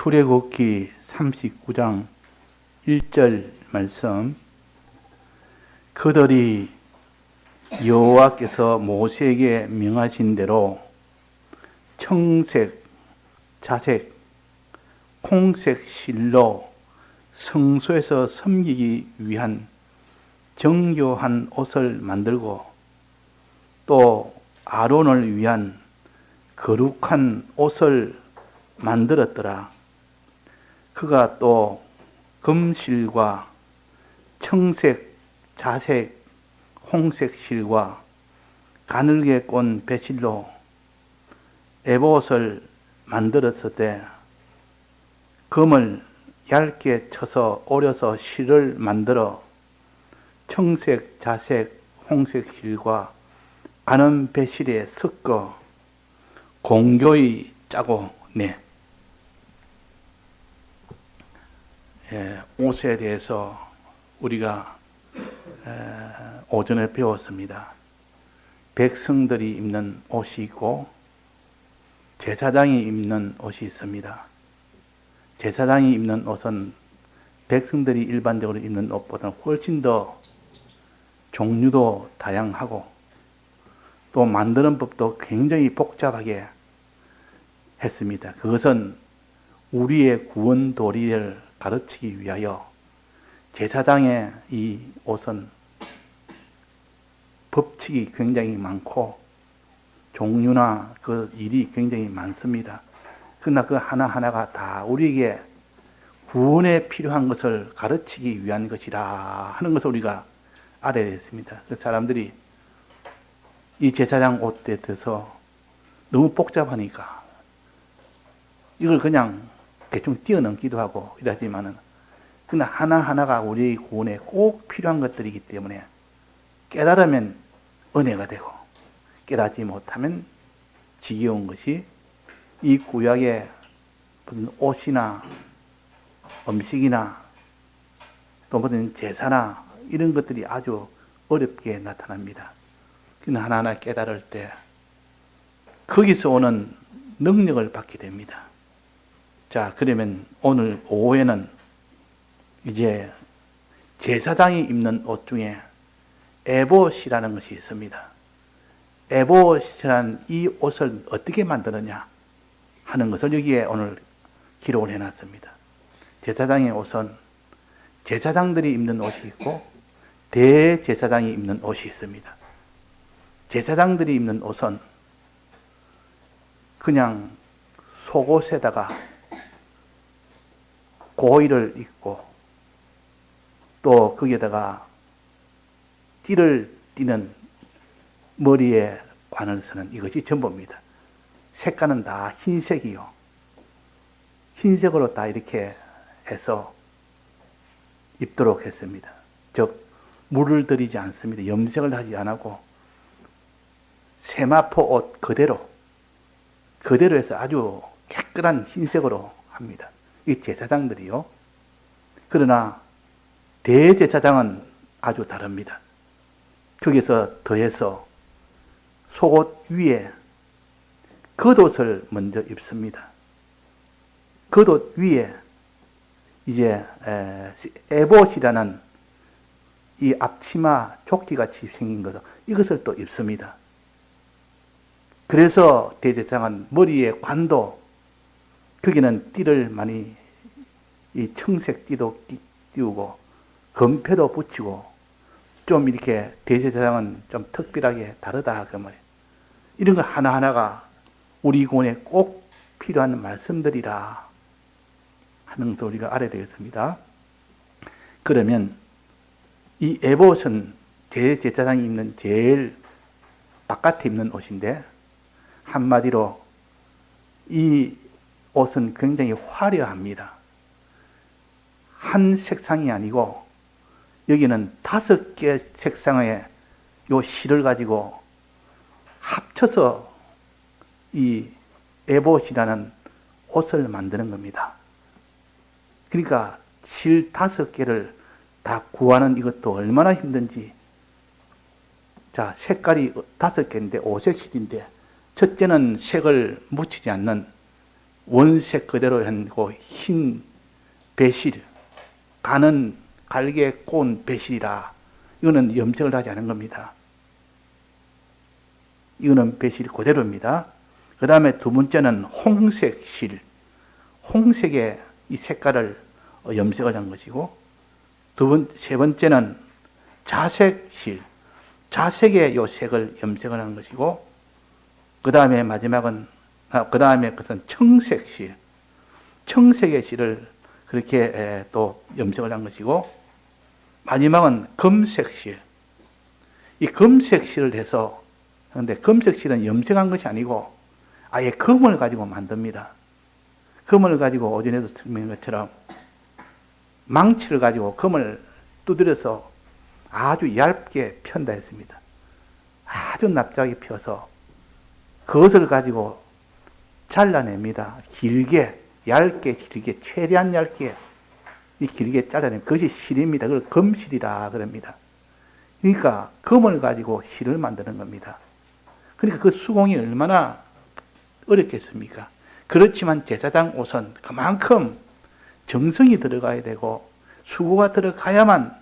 출애굽기 39장 1절 말씀. 그들이 여호와께서 모세에게 명하신 대로 청색, 자색, 홍색 실로 성소에서 섬기기 위한 정교한 옷을 만들고 또 아론을 위한 거룩한 옷을 만들었더라. 그가 또 금실과 청색, 자색, 홍색 실과 가늘게 꼰 배실로 에봇을 만들었을 금을 얇게 쳐서 오려서 실을 만들어 청색, 자색, 홍색 실과 가는 배실에 섞어 공교히 짜고 내. 옷에 대해서 우리가 오전에 배웠습니다. 백성들이 입는 옷이 있고 제사장이 입는 옷이 있습니다. 제사장이 입는 옷은 백성들이 일반적으로 입는 옷보다 훨씬 더 종류도 다양하고 또 만드는 법도 굉장히 복잡하게 했습니다. 그것은 우리의 구원 도리를 가르치기 위하여 제사장의 이 옷은 법칙이 굉장히 많고 종류나 그 일이 굉장히 많습니다. 그러나 그 하나하나가 다 우리에게 구원에 필요한 것을 가르치기 위한 것이라 하는 것을 우리가 알아야 됐습니다. 그 사람들이 이 제사장 옷에 대해서 너무 복잡하니까 이걸 그냥 대충 뛰어넘기도 하고 이러지만은 그러나 하나하나가 우리의 구원에 꼭 필요한 것들이기 때문에 깨달으면 은혜가 되고 깨닫지 못하면 지겨운 것이 이 구약의 무슨 옷이나 음식이나 또 무슨 제사나 이런 것들이 아주 어렵게 나타납니다. 그러나 하나하나 깨달을 때 거기서 오는 능력을 받게 됩니다. 자, 그러면 오늘 오후에는 이제 제사장이 입는 옷 중에 에봇이라는 것이 있습니다. 에봇이라는 이 옷을 어떻게 만드느냐 하는 것을 여기에 오늘 기록을 해놨습니다. 제사장의 옷은 제사장들이 입는 옷이 있고 대제사장이 입는 옷이 있습니다. 제사장들이 입는 옷은 그냥 속옷에다가 고이를 입고 또 거기에다가 띠를 띠는 머리에 관을 쓰는 이것이 전부입니다. 색깔은 다 흰색이요. 흰색으로 다 이렇게 해서 입도록 했습니다. 즉 물을 들이지 않습니다. 염색을 하지 않고 세마포 옷 그대로 해서 아주 깨끗한 흰색으로 합니다. 이 제사장들이요. 그러나 대제사장은 아주 다릅니다. 거기서 더해서 속옷 위에 겉옷을 먼저 입습니다. 겉옷 위에 이제 에봇이라는 이 앞치마 조끼같이 생긴 것을 이것을 또 입습니다. 그래서 대제사장은 머리에 관도 거기는 띠를 많이 이 청색 띠도 띄우고 금패도 붙이고 좀 이렇게 대제사장은 좀 특별하게 다르다 그 말이에요. 이런 거 하나하나가 우리 구원에 꼭 필요한 말씀들이라 하는 것을 우리가 알아야 되겠습니다. 그러면 이 에봇은 대제사장이 입는 제일 바깥에 입는 옷인데 한마디로 이 옷은 굉장히 화려합니다. 한 색상이 아니고 여기는 5개 색상의 요 실을 가지고 합쳐서 이 에봇이라는 옷을 만드는 겁니다. 그러니까 실 5개를 다 구하는 이것도 얼마나 힘든지. 자, 색깔이 5개인데 5색 실인데 첫째는 색을 묻히지 않는 원색 그대로 하고 흰 배실, 가는 갈게 꼬은 배실이라. 이거는 염색을 하지 않은 겁니다. 이거는 배실 그대로입니다. 그 다음에 두 번째는 홍색 실. 홍색의 이 색깔을 염색을 한 것이고, 세 번째는 자색 실. 자색의 요 색을 염색을 한 것이고, 그 다음에 마지막은, 그 다음에 그것은 청색 실. 청색의 실을 그렇게 또 염색을 한 것이고, 마지막은 검색 실. 이 검색 실을 해서, 그런데 검색 실은 염색한 것이 아니고, 아예 검을 가지고 만듭니다. 검을 가지고 오전에도 설명한 것처럼 망치를 가지고 검을 두드려서 아주 얇게 편다 했습니다. 아주 납작하게 펴서 그것을 가지고 잘라냅니다. 길게, 얇게, 길게, 최대한 얇게 이 길게 잘라내면 그것이 실입니다. 그걸 검실이라 그럽니다. 그러니까 검을 가지고 실을 만드는 겁니다. 그러니까 그 수공이 얼마나 어렵겠습니까? 그렇지만 제사장 옷은 그만큼 정성이 들어가야 되고 수고가 들어가야만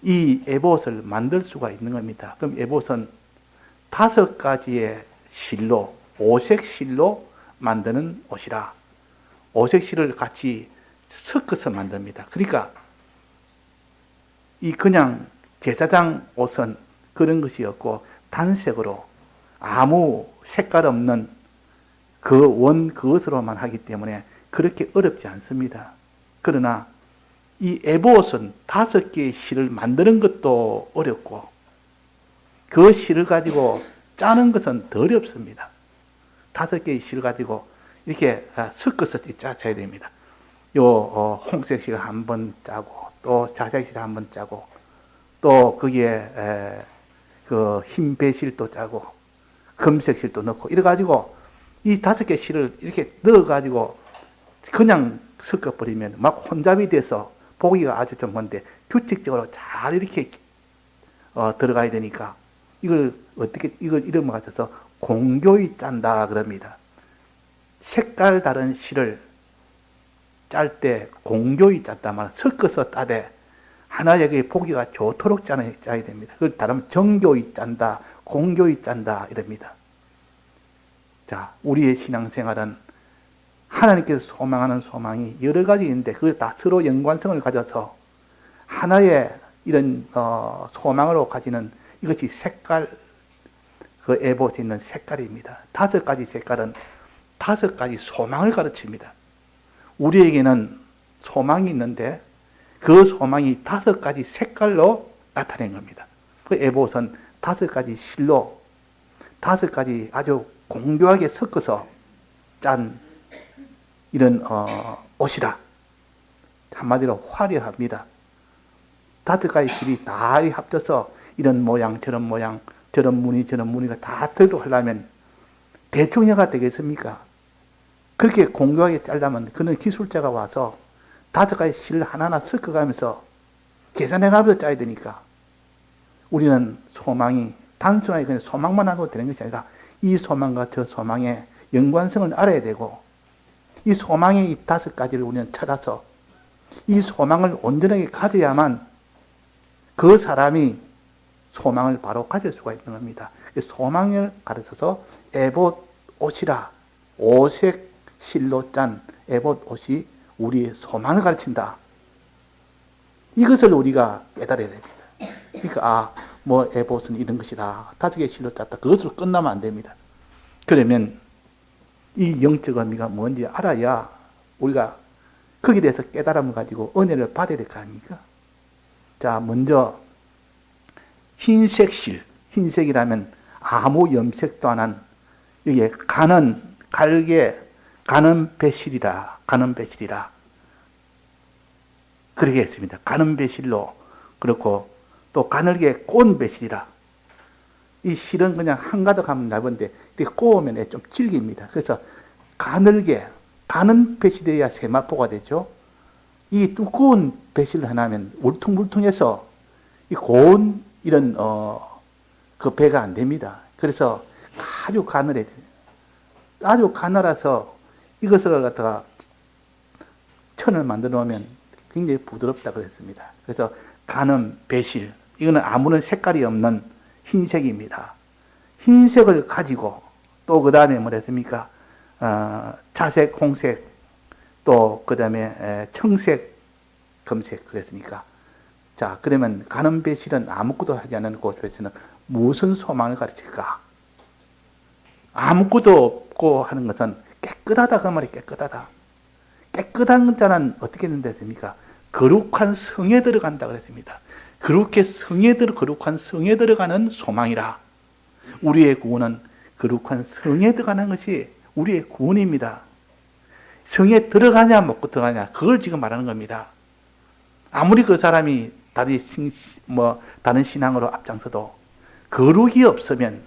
이 에봇을 만들 수가 있는 겁니다. 그럼 에봇은 5가지의 실로, 5색 실로 만드는 옷이라. 5색 실을 같이 섞어서 만듭니다. 그러니까 이 그냥 제사장 옷은 그런 것이 없고 단색으로 아무 색깔 없는 그것으로만 하기 때문에 그렇게 어렵지 않습니다. 그러나 이 에봇은 5개의 실을 만드는 것도 어렵고 그 실을 가지고 짜는 것은 더 어렵습니다. 5개의 실을 가지고 이렇게 섞어서 짜야 됩니다. 홍색 실을 한번 짜고 또 자색 실을 한번 짜고 또 거기에 그 흰 배실도 짜고 검색 실도 넣고 이래 가지고 이 5개 실을 이렇게 넣어가지고 그냥 섞어버리면 막 혼잡이 돼서 보기가 아주 좀 뭔데 규칙적으로 잘 이렇게 들어가야 되니까 이걸 이름을 가져서 공교히 짠다 그럽니다. 색깔 다른 실을 짤 때 공교히 짰단 말이야. 섞어서 따되 하나에게 보기가 좋도록 짜야 됩니다. 그걸 다르면 정교히 짠다, 공교히 짠다 이럽니다. 자, 우리의 신앙생활은 하나님께서 소망하는 소망이 여러 가지 있는데 그걸 다 서로 연관성을 가져서 하나의 이런 소망으로 가지는 이것이 색깔, 그 에봇에 있는 색깔입니다. 5가지 색깔은 5가지 소망을 가르칩니다. 우리에게는 소망이 있는데 그 소망이 5가지 색깔로 나타낸 겁니다. 그 에봇은 5가지 실로 5가지 아주 공교하게 섞어서 짠 이런 옷이라. 한마디로 화려합니다. 5가지 실이 다 합쳐서 이런 모양 저런 모양 저런 무늬 저런 무늬가 다 들어가려면 대충해가 되겠습니까? 그렇게 공교하게 짜려면 그는 기술자가 와서 5가지 실을 하나하나 섞어가면서 계산해가면서 짜야 되니까 우리는 소망이 단순하게 그냥 소망만 하고 되는 것이 아니라 이 소망과 저 소망의 연관성을 알아야 되고 이 소망의 이 5가지를 우리는 찾아서 이 소망을 온전하게 가져야만 그 사람이 소망을 바로 가질 수가 있는 겁니다. 소망을 가르쳐서 에봇 옷이라 5색 실로 짠 에봇 옷이 우리의 소망을 가르친다. 이것을 우리가 깨달아야 됩니다. 그러니까 에봇은 이런 것이다. 5개의 실로 짰다. 그것으로 끝나면 안 됩니다. 그러면 이 영적 의미가 뭔지 알아야 우리가 거기에 대해서 깨달음을 가지고 은혜를 받아야 될 거 아닙니까? 자, 먼저 흰색 실. 흰색이라면 아무 염색도 안 한 여기에 가는 배실이라. 그렇게 했습니다. 가는 배실로 그렇고 또 가늘게 꼬은 배실이라. 이 실은 그냥 한가득 하면 얇은데 이렇게 꼬우면 좀 질깁니다. 그래서 가늘게 가는 배실이어야 세마포가 되죠. 이 두꺼운 배실을 하나면 울퉁불퉁해서 이 고운 이런 그 배가 안 됩니다. 그래서 아주 가늘해야 돼요. 아주 가늘어서 이것을 갖다가 천을 만들어 놓으면 굉장히 부드럽다 그랬습니다. 그래서 간음, 배실, 이거는 아무런 색깔이 없는 흰색입니다. 흰색을 가지고 또 그 다음에 뭐랬습니까? 자색, 홍색, 또 그 다음에 청색, 검색 그랬으니까. 자, 그러면 간음, 배실은 아무것도 하지 않는 곳에서는 무슨 소망을 가르칠까? 아무것도 없고 하는 것은 깨끗하다 그 말이 깨끗하다. 깨끗한 자는 어떻게 된다습니까? 거룩한 성에 들어간다 그랬습니다. 그렇게 거룩한 성에 들어가는 소망이라. 우리의 구원은 거룩한 성에 들어가는 것이 우리의 구원입니다. 성에 들어가냐 못 들어가냐 그걸 지금 말하는 겁니다. 아무리 그 사람이 다른 신앙으로 앞장서도 거룩이 없으면,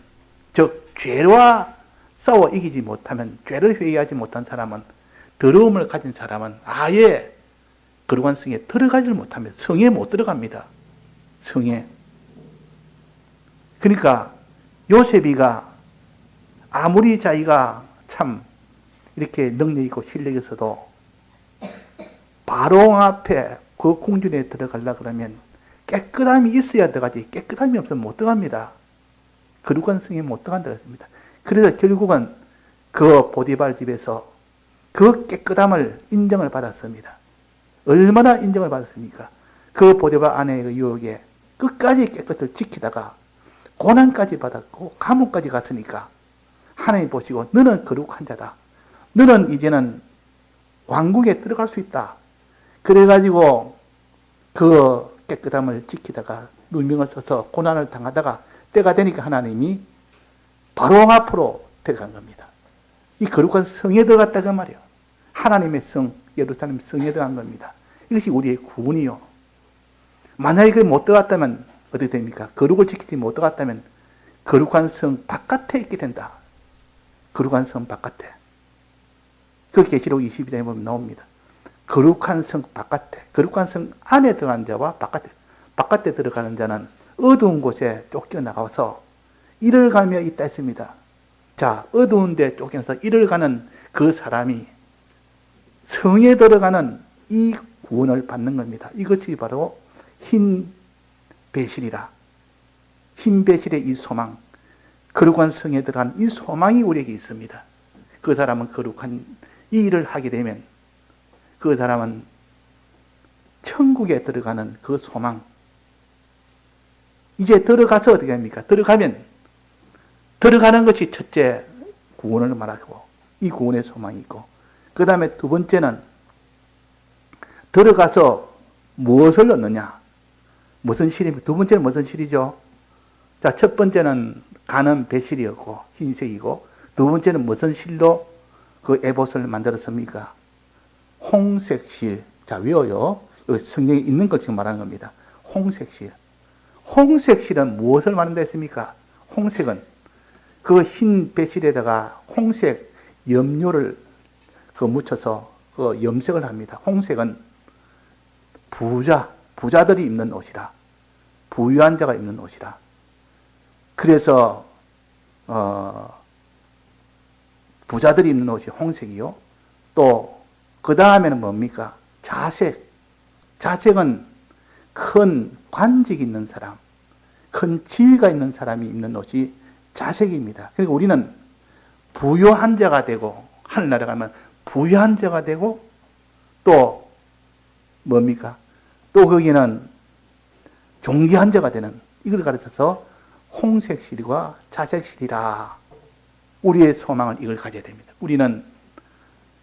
즉 죄와 싸워 이기지 못하면, 죄를 회개하지 못한 사람은, 더러움을 가진 사람은 아예 거룩한 성에 들어가지 못하면 성에 못 들어갑니다. 성에. 그러니까 요셉이가 아무리 자기가 참 이렇게 능력 있고 실력 있어도 바로 앞에 그 궁전에 들어가려 그러면 깨끗함이 있어야 들어가지, 깨끗함이 없으면 못 들어갑니다. 거룩한 성에 못 들어간다 했습니다. 그래서 결국은 그 보디발 집에서 그 깨끗함을 인정을 받았습니다. 얼마나 인정을 받았습니까? 그 보디발 아내의 그 유혹에 끝까지 깨끗을 지키다가 고난까지 받았고 감옥까지 갔으니까 하나님 보시고 너는 거룩한 자다. 너는 이제는 왕국에 들어갈 수 있다. 그래가지고 그 깨끗함을 지키다가 누명을 써서 고난을 당하다가 때가 되니까 하나님이 바로 앞으로 데려간 겁니다. 이 거룩한 성에 들어갔다 그 말이에요. 하나님의 성, 예루살렘 성에 들어간 겁니다. 이것이 우리의 구원이요. 만약에 그 못 들어갔다면 어떻게 됩니까? 거룩을 지키지 못 들어갔다면 거룩한 성 바깥에 있게 된다. 거룩한 성 바깥에. 그 계시록 22장에 보면 나옵니다. 거룩한 성 바깥에, 거룩한 성 안에 들어가는 자와 바깥에 들어가는 자는 어두운 곳에 쫓겨나가서 이를 가며 있다 했습니다. 자, 어두운 데 쫓겨나서 이를 가는 그 사람이 성에 들어가는 이 구원을 받는 겁니다. 이것이 바로 흰 배실이라. 흰 배실의 이 소망, 거룩한 성에 들어간 이 소망이 우리에게 있습니다. 그 사람은 거룩한 이 일을 하게 되면 그 사람은 천국에 들어가는 그 소망. 이제 들어가서 어떻게 합니까? 들어가는 것이 첫째 구원을 말하고 이 구원의 소망이 있고, 그 다음에 두 번째는 들어가서 무엇을 얻느냐? 무슨 실입니까? 두 번째는 무슨 실이죠? 자, 첫 번째는 간은 배실이었고 흰색이고, 두 번째는 무슨 실로 그 에봇을 만들었습니까? 홍색실. 자, 외워요. 여기 성경에 있는 걸 지금 말하는 겁니다. 홍색실. 홍색실은 무엇을 말한다 했습니까? 홍색은 그 흰 배실에다가 홍색 염료를 묻혀서 그 염색을 합니다. 홍색은 부자들이 입는 옷이라. 부유한 자가 입는 옷이라. 그래서 부자들이 입는 옷이 홍색이요. 또 그 다음에는 뭡니까? 자색. 자색은 큰 관직이 있는 사람, 큰 지위가 있는 사람이 입는 옷이 자색입니다. 그러니까 우리는 부유한 자가 되고, 하늘나라 가면 부유한 자가 되고, 또 뭡니까? 또 거기는 존귀한 자가 되는, 이걸 가르쳐서 홍색실과 자색실이라. 우리의 소망은 이걸 가져야 됩니다. 우리는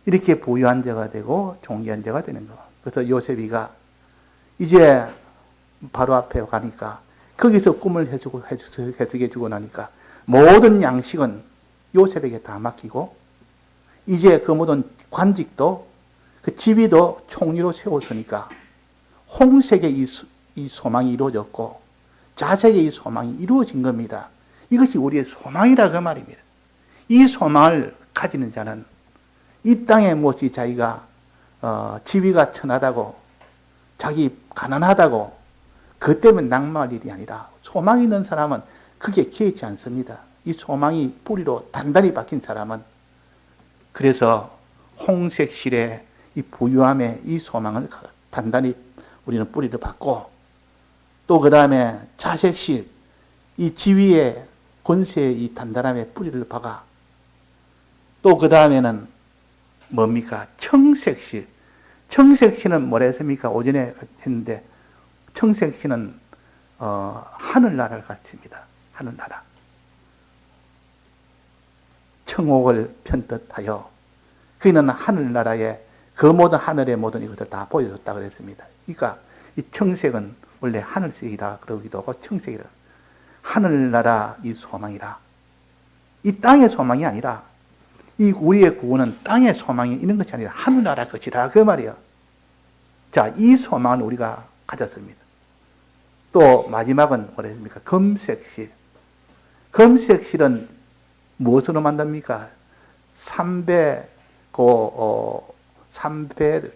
이렇게 부유한 자가 되고 존귀한 자가 되는 거. 그래서 요셉이가 이제 바로 앞에 가니까 거기서 꿈을 해석해주고 나니까 모든 양식은 요셉에게 다 맡기고, 이제 그 모든 관직도 그 지위도 총리로 세웠으니까 홍색의 이 소망이 이루어졌고 자색의 이 소망이 이루어진 겁니다. 이것이 우리의 소망이라 그 말입니다. 이 소망을 가지는 자는 이 땅에 무엇이 자기가 지위가 천하다고, 자기 가난하다고 그 때문에 낙마할 일이 아니라, 소망이 있는 사람은 그게 기회치 않습니다. 이 소망이 뿌리로 단단히 박힌 사람은 그래서 홍색실의 이 부유함의 이 소망을 단단히 우리는 뿌리를 받고, 또 그 다음에 자색실, 이 지위의 권세의 이 단단함에 뿌리를 박아, 또 그 다음에는 뭡니까? 청색실. 청색실은 뭐라 했습니까? 오전에 했는데, 청색실은 하늘나라를 가르칩니다. 하늘나라. 청옥을 편뜻하여 그는 하늘나라에 그 모든 하늘의 모든 이것을 다 보여줬다 그랬습니다. 그러니까 이 청색은 원래 하늘색이라 그러기도 하고 청색이라. 하늘나라 이 소망이라. 이 땅의 소망이 아니라, 이 우리의 구원은 땅의 소망이 있는 것이 아니라 하늘나라 것이라 그 말이에요. 자, 이 소망을 우리가 가졌습니다. 또 마지막은 뭐라 했습니까? 금색실. 금색실은 무엇으로 만듭니까?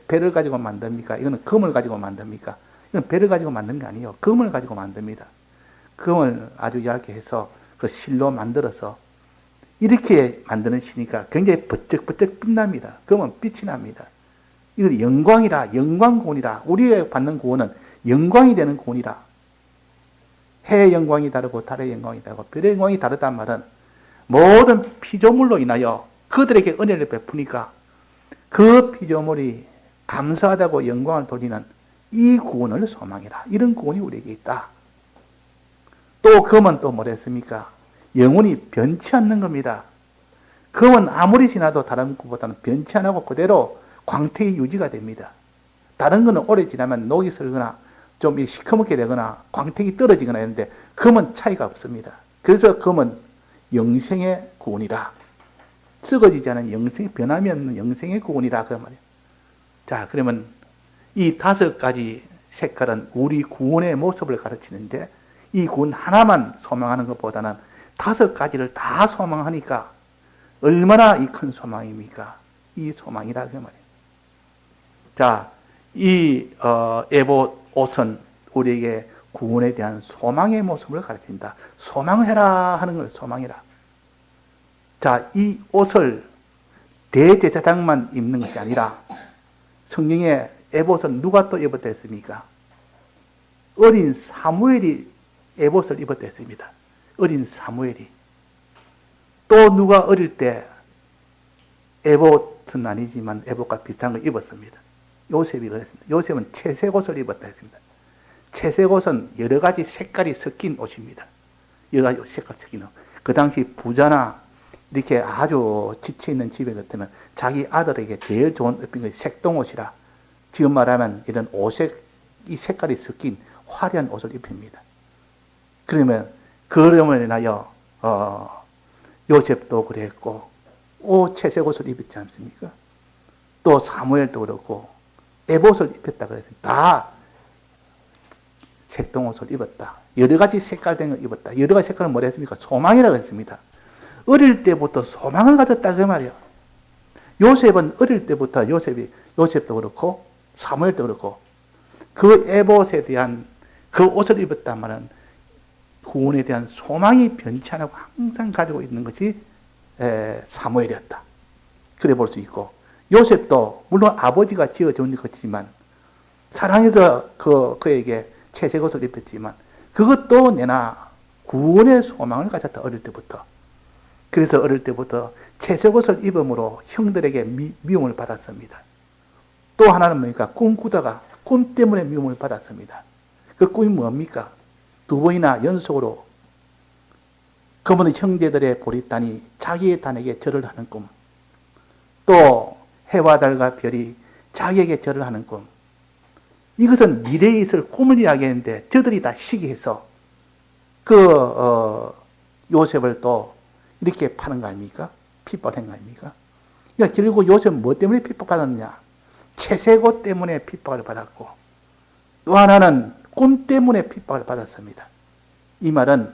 배를 가지고 만듭니까? 이거는 금을 가지고 만듭니까? 이건 배를 가지고 만든 게 아니에요. 금을 가지고 만듭니다. 금을 아주 얇게 해서 그 실로 만들어서 이렇게 만드는 시니까 굉장히 번쩍번쩍 빛납니다. 금은 빛이 납니다. 이걸 영광이라, 영광구원이라. 우리가 받는 구원은 영광이 되는 구원이라. 해의 영광이 다르고 달의 영광이 다르고 별의 영광이 다르단 말은 모든 피조물로 인하여 그들에게 은혜를 베푸니까 그 피조물이 감사하다고 영광을 돌리는 이 구원을 소망이라. 이런 구원이 우리에게 있다. 또 금은 또 뭐라 했습니까? 영원히 변치 않는 겁니다. 금은 아무리 지나도 다른 것보다는 변치 안 하고 그대로 광택이 유지가 됩니다. 다른 거는 오래 지나면 녹이 슬거나 좀 시커멓게 되거나 광택이 떨어지거나 했는데 금은 차이가 없습니다. 그래서 금은 영생의 구원이라. 썩어지지 않은 영생이 변함이 없는 영생의 구원이라 그 말이에요. 자, 그러면 이 5가지 색깔은 우리 구원의 모습을 가르치는데, 이 구원 하나만 소망하는 것보다는 5가지를 다 소망하니까 얼마나 이 큰 소망입니까? 이 소망이라 그 말이에요. 자, 이 에봇 옷은 우리에게 구원에 대한 소망의 모습을 가르친다. 소망해라 하는 걸 소망이라. 자, 이 옷을 대제사장만 입는 것이 아니라 성경에 에봇은 누가 또 입었다 했습니까? 어린 사무엘이 에봇을 입었다 했습니다. 어린 사무엘이. 또 누가 어릴 때 에봇은 아니지만 에봇과 비슷한 걸 입었습니다. 요셉이 그랬습니다. 요셉은 채색 옷을 입었다 했습니다. 채색 옷은 여러 가지 색깔이 섞인 옷입니다. 여러 가지 색깔 섞인 옷. 그 당시 부자나 이렇게 아주 지쳐있는 집에 같으면 자기 아들에게 제일 좋은 옷인 것이 색동옷이라, 지금 말하면 이런 오색, 이 색깔이 섞인 화려한 옷을 입힙니다. 그러면 그러므로 인하여 요셉도 그랬고 채색 옷을 입었지 않습니까? 또 사무엘도 그렇고 에봇을 입혔다 그랬습니다. 다 색동옷을 입었다. 여러 가지 색깔 된 걸 입었다. 여러 가지 색깔은 뭐라 했습니까? 소망이라고 했습니다. 어릴 때부터 소망을 가졌다 그 말이에요. 요셉은 어릴 때부터 요셉도 그렇고 사무엘도 그렇고 그 에봇에 대한 그 옷을 입었단 말은 구원에 대한 소망이 변치 않고 항상 가지고 있는 것이 사무엘이었다. 그래 볼 수 있고, 요셉도 물론 아버지가 지어준 것이지만 사랑해서 그에게 채색 옷을 입혔지만 그것도 내나 구원의 소망을 가졌다. 어릴 때부터. 그래서 어릴 때부터 채색 옷을 입음으로 형들에게 미움을 받았습니다. 또 하나는 뭡니까? 꿈꾸다가 꿈 때문에 미움을 받았습니다. 그 꿈이 뭡니까? 2번이나 연속으로 그분의 형제들의 보리단이 자기의 단에게 절을 하는 꿈, 또 해와 달과 별이 자기에게 절을 하는 꿈. 이것은 미래에 있을 꿈을 이야기했는데 저들이 다 시기해서 요셉을 또 이렇게 파는 거 아닙니까? 핍박한 거 아닙니까? 그러니까 결국 요셉은 뭐 때문에 핍박받았느냐? 채색옷 때문에 핍박을 받았고, 또 하나는 꿈 때문에 핍박을 받았습니다. 이 말은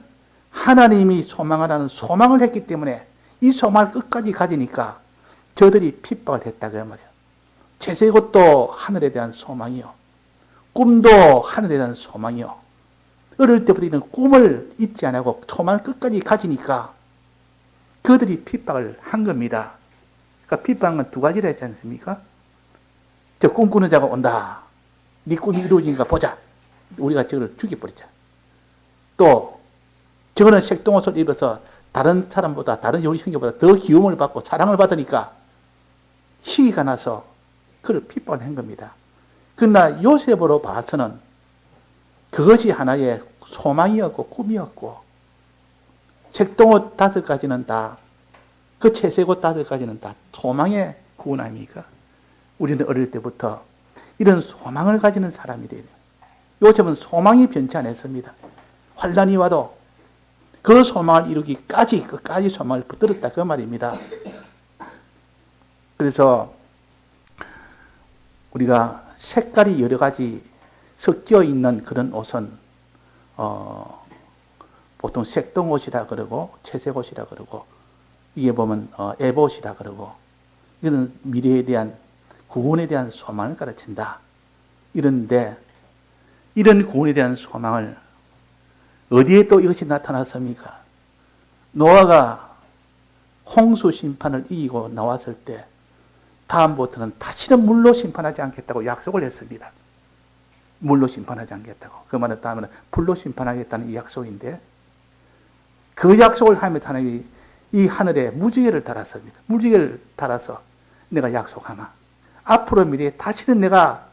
하나님이 소망하라는 소망을 했기 때문에 이 소망을 끝까지 가지니까 저들이 핍박을 했다 그 말이에요. 채색옷도 하늘에 대한 소망이요, 꿈도 하늘에 대한 소망이요. 어릴 때부터 이런 꿈을 잊지 않고 소망을 끝까지 가지니까 그들이 핍박을 한 겁니다. 그러니까 비판한 건 두 가지라 했지 않습니까? 저 꿈꾸는 자가 온다. 네 꿈이 이루어지니까 보자. 우리가 저를 죽여버리자. 또 저거는 색동옷을 입어서 다른 사람보다, 다른 요리 형제보다 더 기움을 받고 사랑을 받으니까 시기가 나서 그를 핍박한 겁니다. 그러나 요셉으로 봐서는 그것이 하나의 소망이었고 꿈이었고, 색동옷 5가지는 다, 그 채색옷 5가지는 다 소망의 구원 아닙니까? 우리는 어릴 때부터 이런 소망을 가지는 사람이 돼야 돼요. 요셉은 소망이 변치 않았습니다. 환란이 와도 그 소망을 이루기까지, 끝까지 소망을 붙들었다. 그 말입니다. 그래서 우리가 색깔이 여러 가지 섞여 있는 그런 옷은 보통 색동옷이라 그러고 채색옷이라 그러고, 이게 보면 에봇이라 그러고, 이거는 미래에 대한 구원에 대한 소망을 가르친다. 이런데 이런 구원에 대한 소망을 어디에 또 이것이 나타났습니까? 노아가 홍수 심판을 이기고 나왔을 때 다음부터는 다시는 물로 심판하지 않겠다고 약속을 했습니다. 물로 심판하지 않겠다고. 그 말은 다음에는 불로 심판하겠다는 이 약속인데, 그 약속을 하면서 하나님이 이 하늘에 무지개를 달았습니다. 무지개를 달아서 내가 약속하마. 앞으로 미래에 다시는 내가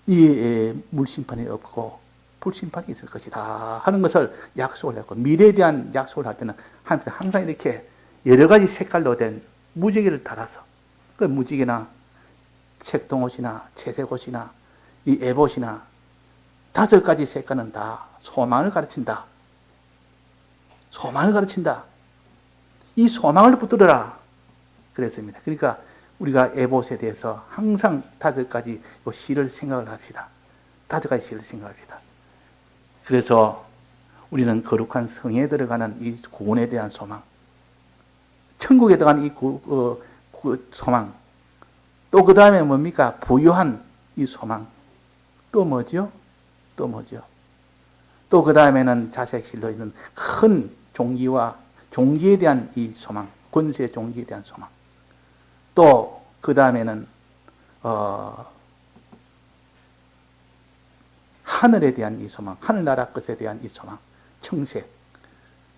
이 물심판이 없고 불심판이 있을 것이다 하는 것을 약속을 했고, 미래에 대한 약속을 할 때는 하나님께서 항상 이렇게 여러 가지 색깔로 된 무지개를 달아서, 그 무지개나 색동옷이나 채색옷이나 이 에봇이나 5가지 색깔은 다 소망을 가르친다. 소망을 가르친다. 이 소망을 붙들어라 그랬습니다. 그러니까 우리가 에봇에 대해서 항상 5가지 요 시를 생각을 합시다. 5가지 시를 생각합시다. 그래서 우리는 거룩한 성에 들어가는 이 구원에 대한 소망, 천국에 들어가는 이 소망, 또 그 다음에 뭡니까? 부유한 이 소망, 또 뭐죠? 또 뭐죠? 또 그 다음에는 자색실로 있는 큰 종기와 종기에 대한 이 소망, 권세 종기에 대한 소망, 또 그 다음에는 하늘에 대한 이 소망, 하늘나라 것에 대한 이 소망, 청색.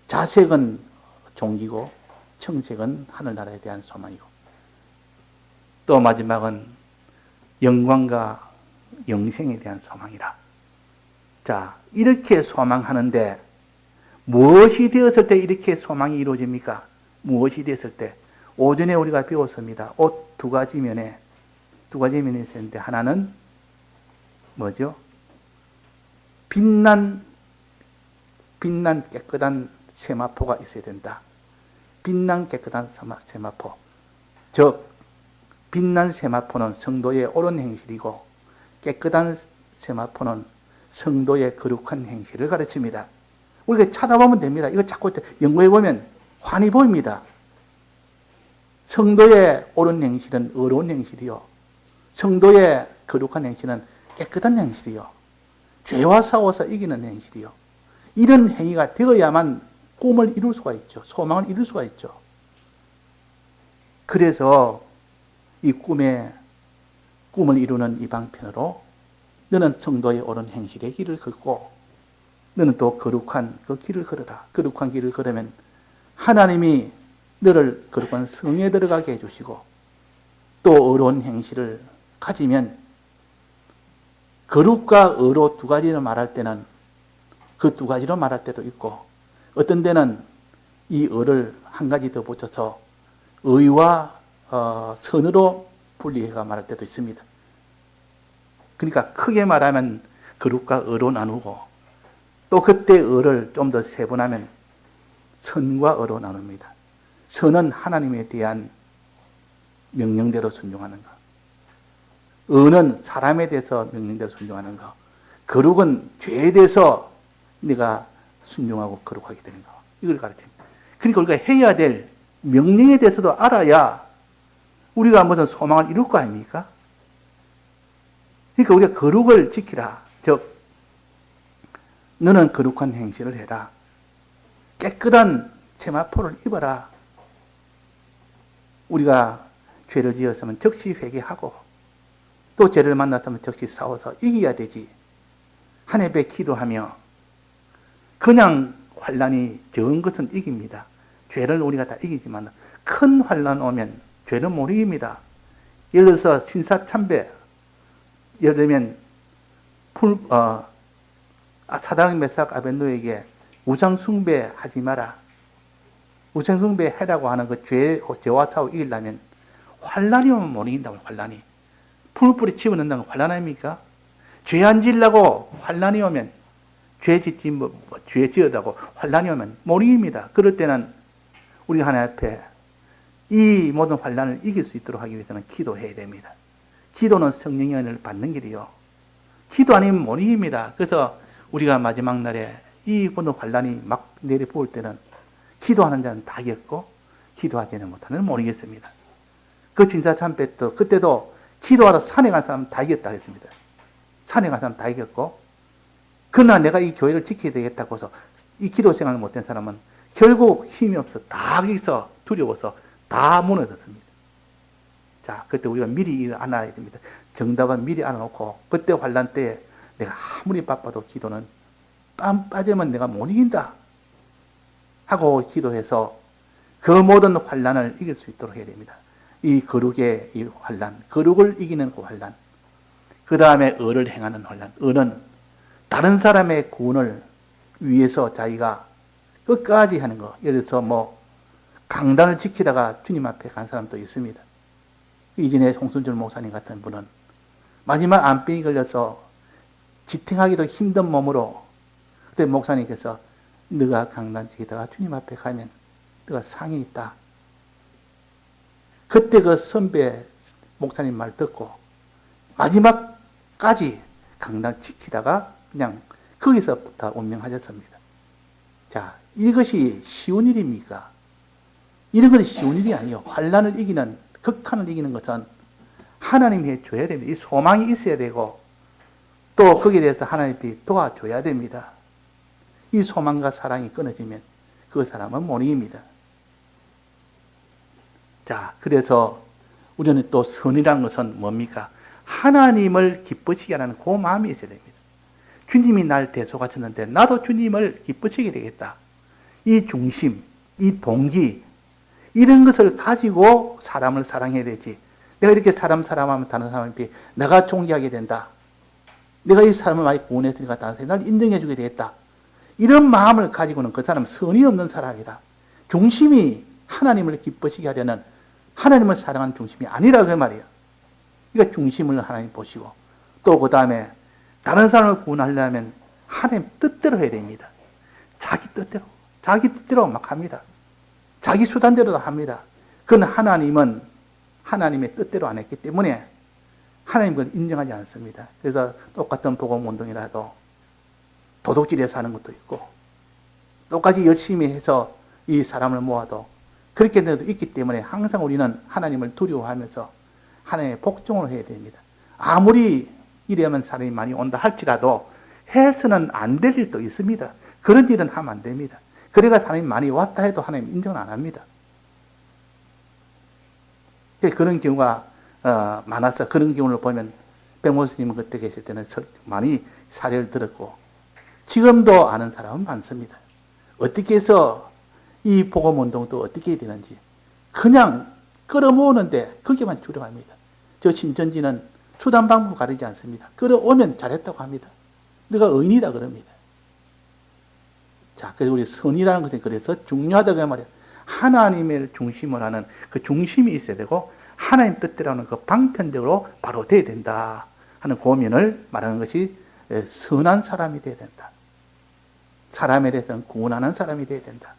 자색은 종기고 청색은 하늘나라에 대한 소망이고, 또 마지막은 영광과 영생에 대한 소망이라. 자, 이렇게 소망하는데 무엇이 되었을 때 이렇게 소망이 이루어집니까? 무엇이 되었을 때? 오전에 우리가 배웠습니다. 옷 2가지 면에 있었는데, 하나는 뭐죠? 빛난 깨끗한 세마포가 있어야 된다. 빛난 깨끗한 세마포. 즉, 빛난 세마포는 성도의 옳은 행실이고, 깨끗한 세마포는 성도의 거룩한 행실을 가르칩니다. 우리가 찾아보면 됩니다. 이거 자꾸 연구해보면 환히 보입니다. 성도의 옳은 행실은 의로운 행실이요, 성도의 거룩한 행실은 깨끗한 행실이요, 죄와 싸워서 이기는 행실이요, 이런 행위가 되어야만 꿈을 이룰 수가 있죠. 소망을 이룰 수가 있죠. 그래서 이 꿈을 이루는 이 방편으로 너는 성도의 옳은 행실의 길을 걷고 너는 또 거룩한 그 길을 걸어라. 거룩한 길을 걸으면 하나님이 너를 거룩한 성에 들어가게 해주시고, 또 의로운 행실을 가지면, 거룩과 의로 2가지로 말할 때는 그 2가지로 말할 때도 있고, 어떤 데는 이 의를 한 가지 더 붙여서 의와 선으로 분리해가 말할 때도 있습니다. 그러니까 크게 말하면 거룩과 의로 나누고, 또 그때 의를 좀 더 세분하면 선과 의로 나눕니다. 선은 하나님에 대한 명령대로 순종하는 것, 의는 사람에 대해서 명령대로 순종하는 것, 거룩은 죄에 대해서 네가 순종하고 거룩하게 되는 것, 이걸 가르칩니다. 그러니까 우리가 해야 될 명령에 대해서도 알아야 우리가 무슨 소망을 이룰 거 아닙니까? 그러니까 우리가 거룩을 지키라. 즉, 너는 거룩한 행실을 해라. 깨끗한 세마포를 입어라. 우리가 죄를 지었으면 즉시 회개하고 또 죄를 만났으면 즉시 싸워서 이겨야 되지. 하나님 앞에 기도하며 그냥 환난이 적은 것은 이깁니다. 죄를 우리가 다 이기지만 큰 환난 오면 죄는 못 이깁니다. 예를 들어서 신사참배, 예를 들면 사드락 메삭 아벳노에게 우상숭배 하지 마라. 우상숭배 해라고 하는 그 죄와 싸워 이기려면 환난이 오면 못 이긴다고. 환난이 풀뿌리 집어넣는다는 건 환난 아닙니까? 죄 안 지으려고 환난이 오면 죄 지으라고 환난이 오면 못 이깁니다. 그럴 때는 우리 하나님 앞에 이 모든 환난을 이길 수 있도록 하기 위해서는 기도해야 됩니다. 기도는 성령의 은혜를 받는 길이요. 기도 아니면 못 이깁니다. 그래서 우리가 마지막 날에 이 모든 환난이 막 내려부을 때는 기도하는 자는 다 이겼고 기도하지는 못하는 못 이겼습니다. 그 진사참배 때 그때도 기도하러 산에 간 사람 다 이겼다 했습니다. 산에 간 사람 다 이겼고 그러나 내가 이 교회를 지켜야 되겠다고 해서 이 기도 생활을 못한 사람은 결국 힘이 없어 다 거기서 두려워서 다 무너졌습니다. 자, 그때 우리가 미리 알아야 됩니다. 정답은 미리 알아놓고 그때 환난 때에 내가 아무리 바빠도 기도는 땀 빠지면 내가 못 이긴다 하고 기도해서 그 모든 환난을 이길 수 있도록 해야 됩니다. 이 거룩의 이 환난, 거룩을 이기는 그 환난, 그 다음에 의를 행하는 환난. 의는 다른 사람의 구원을 위해서 자기가 끝까지 하는 거. 예를 들어서 뭐 강단을 지키다가 주님 앞에 간 사람도 있습니다. 이전에 홍순철 목사님 같은 분은 마지막 암병이 걸려서 지탱하기도 힘든 몸으로 그때 목사님께서 너가 강단 지키다가 주님 앞에 가면 너가 상이 있다. 그때 그 선배 목사님 말 듣고 마지막까지 강단 지키다가 그냥 거기서부터 운명하셨습니다. 자, 이것이 쉬운 일입니까? 이런 것이 쉬운 일이 아니에요. 환난을 이기는, 극한을 이기는 것은 하나님이 해줘야 됩니다. 이 소망이 있어야 되고 또 거기에 대해서 하나님이 도와줘야 됩니다. 이 소망과 사랑이 끊어지면 그 사람은 못 이깁니다. 자, 그래서 우리는 또 선이라는 것은 뭡니까? 하나님을 기쁘시게 하는 그 마음이 있어야 됩니다. 주님이 날 대속하셨는데 나도 주님을 기쁘시게 되겠다. 이 중심, 이 동기, 이런 것을 가지고 사람을 사랑해야 되지. 내가 이렇게 사람하면 다른 사람이 내가 존경하게 된다. 내가 이 사람을 많이 구원했으니까 다른 사람이 나를 인정해 주게 되겠다. 이런 마음을 가지고는 그 사람은 선이 없는 사람이라. 중심이 하나님을 기쁘시게 하려는 하나님을 사랑하는 중심이 아니라 그 말이에요. 그러니까 중심을 하나님 보시고 또 그 다음에 다른 사람을 구원하려면 하나님 뜻대로 해야 됩니다. 자기 뜻대로 막 합니다. 자기 수단대로 합니다. 그건 하나님은 하나님의 뜻대로 안 했기 때문에 하나님 그걸 인정하지 않습니다. 그래서 똑같은 복음운동이라도 도둑질해서 하는 것도 있고 똑같이 열심히 해서 이 사람을 모아도 그렇게 돼도 있기 때문에 항상 우리는 하나님을 두려워하면서 하나님의 복종을 해야 됩니다. 아무리 이래야만 사람이 많이 온다 할지라도 해서는 안 될 일도 있습니다. 그런 일은 하면 안 됩니다. 그래가 사람이 많이 왔다 해도 하나님 인정을 안 합니다. 그런 경우가 많아서 그런 경우를 보면 백모스님은 그때 계실 때는 많이 사례를 들었고 지금도 아는 사람은 많습니다. 어떻게 해서 이 복음운동도 어떻게 해야 되는지 그냥 끌어모으는데 거기만 주력합니다. 저 신천지는 수단 방법을 가리지 않습니다. 끌어오면 잘했다고 합니다. 너가 의인이다 그럽니다. 자, 그래서 우리 선이라는 것은 그래서 중요하다고 말이에요. 하나님을 중심으로 하는 그 중심이 있어야 되고 하나님 뜻대로 하는 그 방편대로 바로 돼야 된다 하는 고민을 말하는 것이 선한 사람이 돼야 된다. 사람에 대해서는 구원하는 사람이 돼야 된다.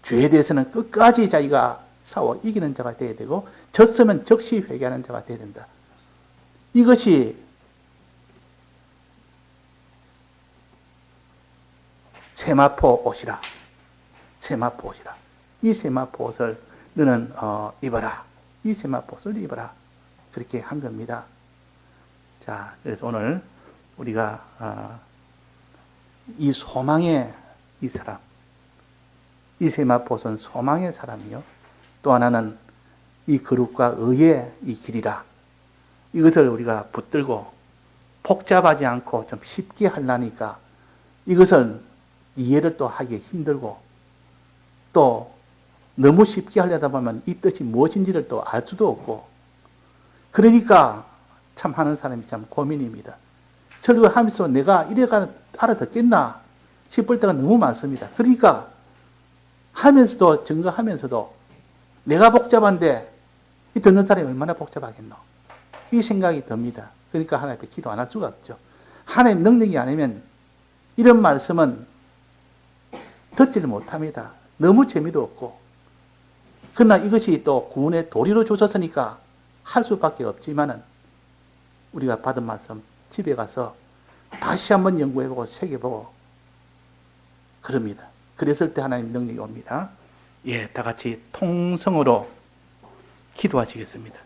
죄에 대해서는 끝까지 자기가 싸워 이기는 자가 돼야 되고 졌으면 즉시 회개하는 자가 돼야 된다. 이것이 세마포 옷이라. 세마포 옷이라. 이 세마포 옷을 너는 입어라. 이 세마포 옷을 입어라. 그렇게 한 겁니다. 자, 그래서 오늘 우리가 이 소망의 이 사람, 이 세마포 옷은 소망의 사람이요. 또 하나는 이 거룩과 의의 이 길이라. 이것을 우리가 붙들고 복잡하지 않고 좀 쉽게 하려니까 이것은 이해를 또 하기 힘들고 또 너무 쉽게 하려다 보면 이 뜻이 무엇인지를 또 알 수도 없고 그러니까 참 하는 사람이 참 고민입니다. 설교하면서 내가 이래가 알아듣겠나 싶을 때가 너무 많습니다. 그러니까 하면서도 증거하면서도 내가 복잡한데 이 듣는 사람이 얼마나 복잡하겠노? 이 생각이 듭니다. 그러니까 하나님 앞에 기도 안 할 수가 없죠. 하나님 능력이 아니면 이런 말씀은 듣지를 못합니다. 너무 재미도 없고 그러나 이것이 또 구원의 도리로 주셨으니까 할 수밖에 없지만은 우리가 받은 말씀 집에 가서 다시 한번 연구해보고 새겨보고 그럽니다. 그랬을 때 하나님 능력이 옵니다. 예, 다 같이 통성으로 기도하시겠습니다.